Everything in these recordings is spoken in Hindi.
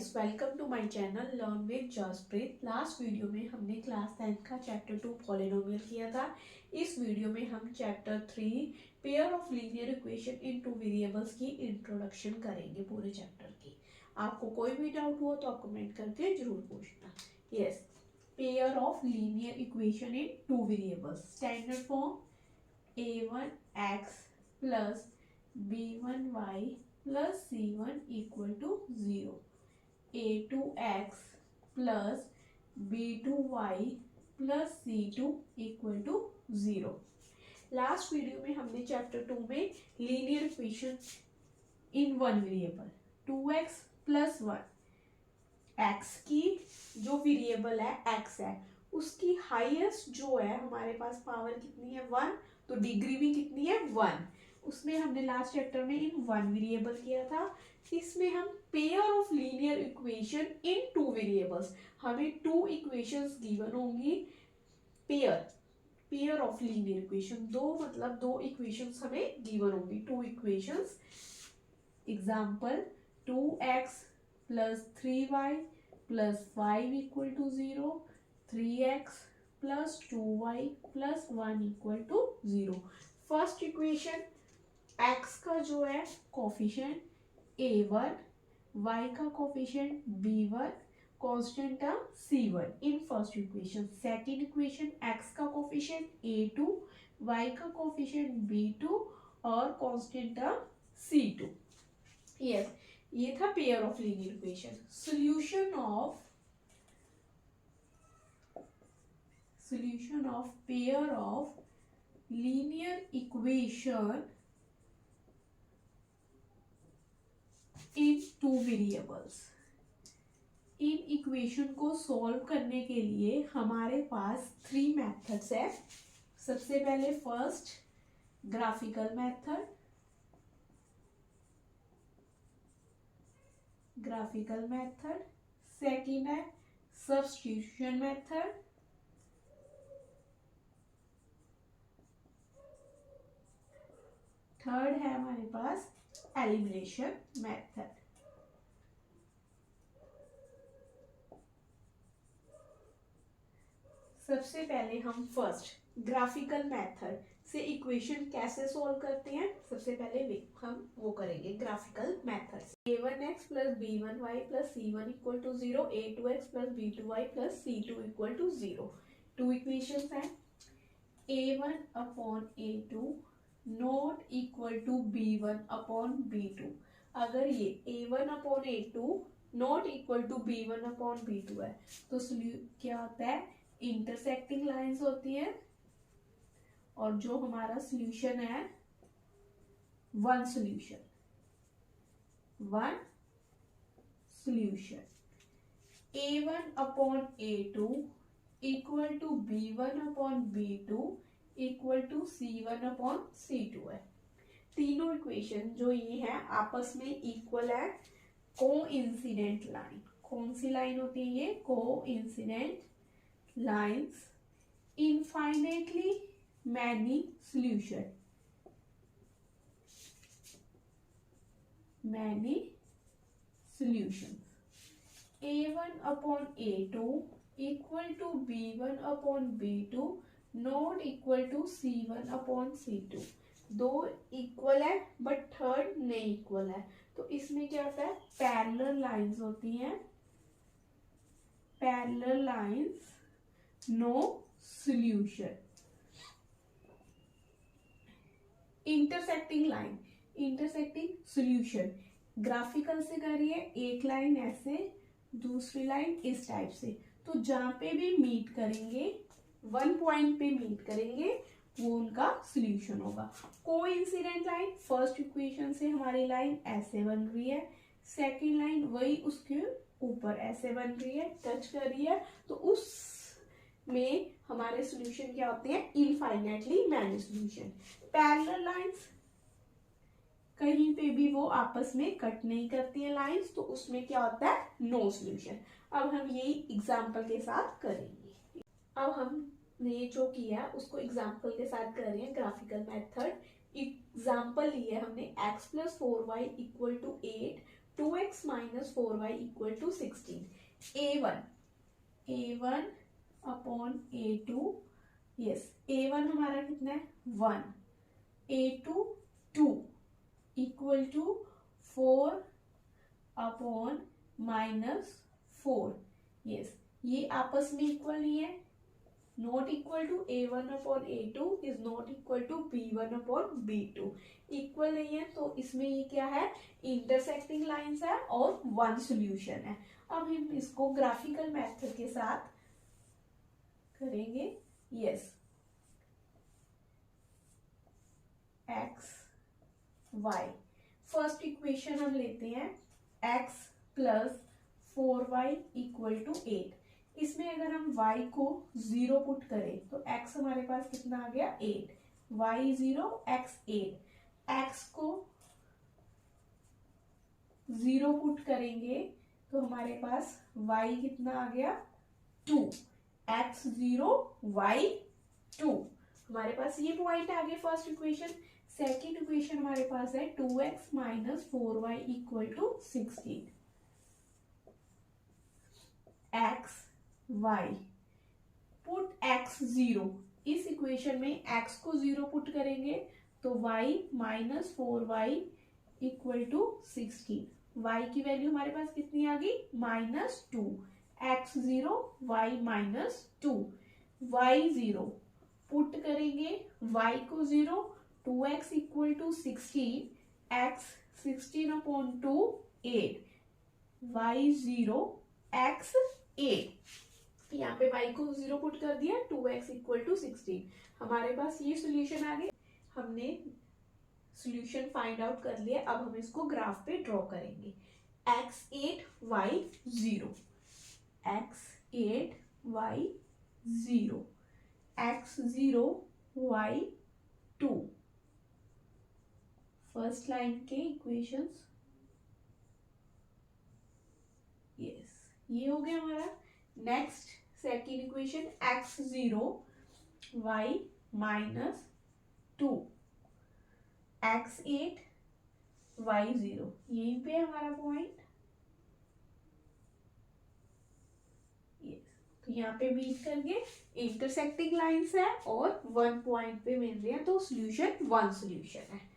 Guys, welcome to my channel learn with Jaspreet. Last video में हमने क्लास 10 का चैप्टर 2 पॉलिनोमियल किया था। इस वीडियो में हम chapter 3 pair of linear equation in two variables की इंट्रोडक्शन करेंगे पूरे चैप्टर की। आपको कोई भी डाउट हो तो आप कमेंट करके जरूर पूछना। Yes, pair of linear equation in two variables. Standard form a1x plus b1y plus c1 equal to 0, a2x plus b2y plus c2 equal to 0। Last video में हमने चैप्टर 2 में linear equation in one variable 2x plus 1, x की जो वेरिएबल है x है उसकी हाईएस्ट जो है हमारे पास पावर कितनी है 1, तो डिग्री भी कितनी है 1। उसमें हमने लास्ट चैप्टर में इन वन वेरिएबल किया था। इसमें हम pair of linear equation in two variables, हमें टू इक्वेशंस गिवन होंगी। पेयर ऑफ लीनियर इक्वेशन, दो इक्वेशंस हमें गिवन होंगी, two equations. Example 2x plus 3y plus 5 equal to 0, 3x plus 2y plus 1 equal to 0। First equation x का जो है कोफिशिएंट a1, y का coefficient b1, constant term c1 in first equation. Second equation x का कोफिशिएंट a2, y का कोफिशिएंट b2 और कांस्टेंट टर्म c2। यस, ये था pair of linear equation. Solution of pair of linear equation in two variables. In equation को सॉल्व करने के लिए हमारे पास 3 मेथड्स है। सबसे पहले फर्स्ट ग्राफिकल मेथड, सेकंड है सब्स्टिट्यूशन मेथड, थर्ड है हमारे पास एलिमिनेशन मेथड। सबसे पहले हम फर्स्ट ग्राफिकल मेथड से इक्वेशन कैसे सॉल्व करते हैं, सबसे पहले हम वो करेंगे ग्राफिकल मेथड से। a1x plus b1y plus c1 equal to 0, a2x plus b2y plus c2 equal to 0। Two equations हैं। a1 upon a2 not equal to b1 upon b2। अगर ये a1 upon a2 not equal to b1 upon b2 है तो क्या होता है, इंटरसेक्टिंग लाइंस होती है और जो हमारा सॉल्यूशन है one solution a1 upon a2 equal to b1 upon b2 equal to c1 upon c2 है। तीनों इक्वेशन जो ये है आपस में इक्वल है। कोइंसिडेंट लाइन, कौन सी लाइन होती है ये, coincident lines, infinitely many solution. a1 upon a2 equal to b1 upon b2 not equal to c1 upon c2। दो इक्वल है बट थर्ड नहीं इक्वल है, तो इसमें क्या होता है, पैरेलल लाइंस होती हैं, parallel lines, no solution. Intersecting solution graphical से करिए, एक लाइन ऐसे दूसरी लाइन इस टाइप से, तो जहां पे भी मीट करेंगे, वन पॉइंट पे मीट करेंगे, वो उनका सॉल्यूशन होगा। कोइंसिडेंट लाइन, फर्स्ट इक्वेशन से हमारी लाइन ऐसे बन रही है, सेकंड लाइन वही उसके ऊपर ऐसे बन रही है, टच कर रही है, तो उस में हमारे सॉल्यूशन क्या होते हैं, infinitely many solution. Parallel lines, कहीं पे भी वो आपस में कट नहीं करती है लाइंस, तो उसमें क्या होता है, नो सॉल्यूशन। अब हम यही एग्जांपल के साथ करेंगे। अब हमने जो किया उसको एग्जांपल के साथ कर रहे हैं ग्राफिकल मेथड। एग्जांपल लिया हमने x plus 4y equal to 8 2x minus 4y equal to 16। a1 upon a2, yes a1 हमारा कितना है 1, a2 2 equal to 4 upon minus 4, yes ये आपस में इक्वल नहीं है, not equal to a1 upon a2 is not equal to b1 upon b2, equal नहीं है, तो इसमें ये क्या है, इंटरसेक्टिंग लाइंस है और वन सॉल्यूशन है। अब हम इसको ग्राफिकल मेथड के साथ करेंगे, yes x y, first equation हम लेते हैं x plus 4y equal to 8, इसमें अगर हम y को 0 पुट करें तो x हमारे पास कितना आ गया 8, y 0 x 8, x को 0 पुट करेंगे तो हमारे पास y कितना आ गया 2, x 0 y 2, हमारे पास ये पॉइंट आ गए फर्स्ट इक्वेशन। सेकेंड इक्वेशन हमारे पास है 2x minus 4y equal to 16, x y put x 0, इस इक्वेशन में x को 0 पुट करेंगे तो y minus 4y equal to 16, y की वैल्यू हमारे पास कितनी आ गई -2, x 0 y minus 2, y 0 put करेंगे y को 0, 2x equal to 16, x 16 upon 2 8, y 0 x 8, यहाँ पे y को 0 पुट कर दिया, 2x इक्वल टू 16, हमारे पास ये सॉल्यूशन आ गए। हमने सॉल्यूशन फाइंड आउट कर लिया, अब हम इसको ग्राफ पे ड्रॉ करेंगे। x 8 y 0, x 8 y 0, x 0 y 2, first line के इक्वेशंस, यस ये हो गया हमारा। Next second equation x 0 y minus 2, x 8 y 0, यहीं पे हमारा पॉइंट, तो यहाँ पे मीट करके इंटरसेक्टिंग लाइंस है और वन पॉइंट पे मिल रहे हैं, तो सॉल्यूशन वन सॉल्यूशन है।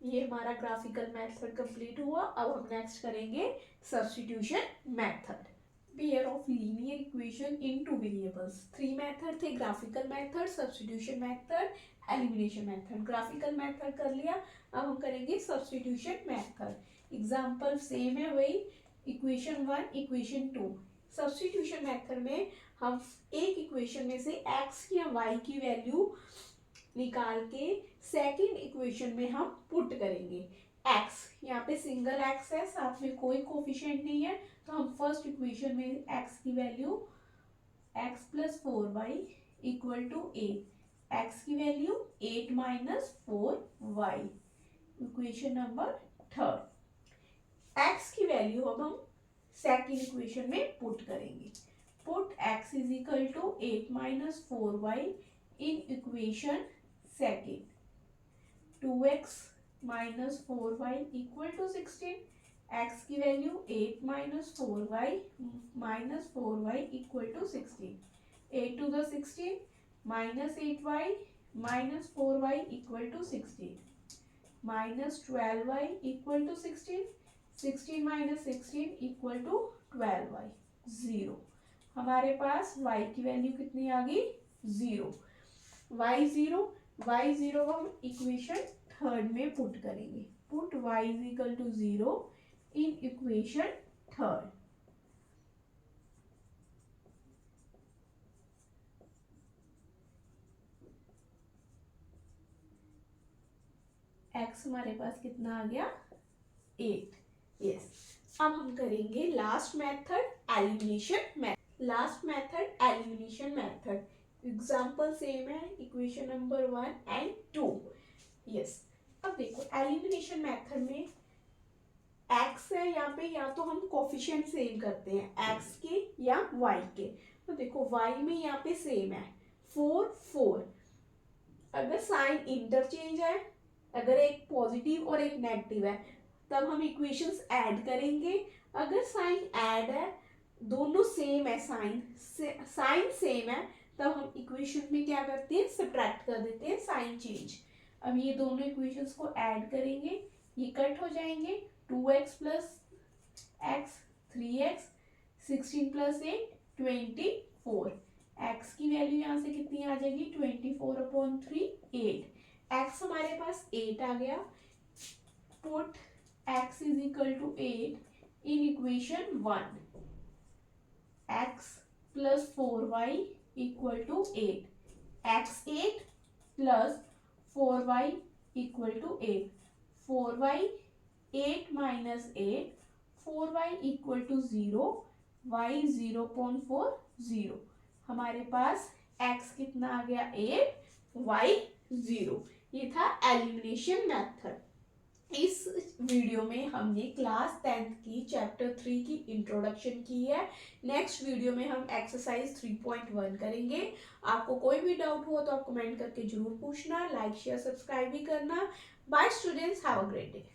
ये हमारा ग्राफिकल मेथड कंप्लीट हुआ। अब हम नेक्स्ट करेंगे substitution method, pair of linear equation in two variables. 3 method थे, graphical method, substitution method, elimination method. Graphical method कर लिया, अब हम करेंगे सब्स्टिट्यूशन मेथड। एग्जाम्पल सेम है वही, इक्वेशन 1 इक्वेशन 2। सब्स्टिट्यूशन मेथड में हम एक इक्वेशन में से x या y की वैल्यू निकाल के सेकंड इक्वेशन में हम पुट करेंगे। x यहाँ पे सिंगल x है, साथ में कोई कोफिशिएंट नहीं है, तो हम फर्स्ट इक्वेशन में x की value x plus 4y equal to 8, x की value 8 minus 4y, equation number third. x की वैल्यू अब हम सेकंड इक्वेशन में पुट करेंगे। Put x is equal to 8 minus 4y in equation second, 2x minus 4y equal to 16, x की value 8 minus 4y equal to 16, 8 to the 16 minus 8y minus 4y equal to 16, minus 12y equal to 16, 16 minus 16 equal to 12y, 0। हमारे पास y की वैल्यू कितनी आ गई 0, y 0 हम इक्वेशन थर्ड में पुट करेंगे। Put y is equal to 0 in equation third. x हमारे पास कितना आ गया 8, यस। अब हम करेंगे last method, elimination method. Last method elimination method, example same है, इक्वेशन नंबर 1 एंड 2, यस। अब देखो एलिमिनेशन मेथड में x है यहाँ पे, या तो हम कोफिशिएंट सेम करते हैं x के या y के, तो देखो y में यहाँ पे सेम है 4 4, अगर साइन इंटरचेंज है, अगर एक पॉजिटिव और एक नेगेटिव है, तब हम इक्वेशंस ऐड करेंगे। अगर साइन ऐड है, दोनों सेम है, साइन सेम है, तब हम इक्वेशन में क्या करते हैं, सब्ट्रैक्ट कर देते हैं, साइन चेंज। अब ये दोनों इक्वेशंस को ऐड करेंगे, ये कट हो जाएंगे, 2x plus x 3x 16 plus 8 24। x की वैल्यू यहाँ से कितनी आ जाएगी, 24/3 8। x हमारे पास 8 आ गया। Put x is equal to 8 in equation 1। x plus 4y equal to 8। x 8 plus 4y equal to 8। 4y 8 minus 8, 4y equal to 0, y 0.4 0। हमारे पास x कितना आ गया 8, y 0। ये था एलिमिनेशन मेथड। इस वीडियो में हमने क्लास 10th की चैप्टर 3 की इंट्रोडक्शन की है। नेक्स्ट वीडियो में हम एक्सरसाइज 3.1 करेंगे। आपको कोई भी डाउट हो तो आप कमेंट करके जरूर पूछना, लाइक शेयर सब्सक्राइब भी करना। Bye students, have a great day.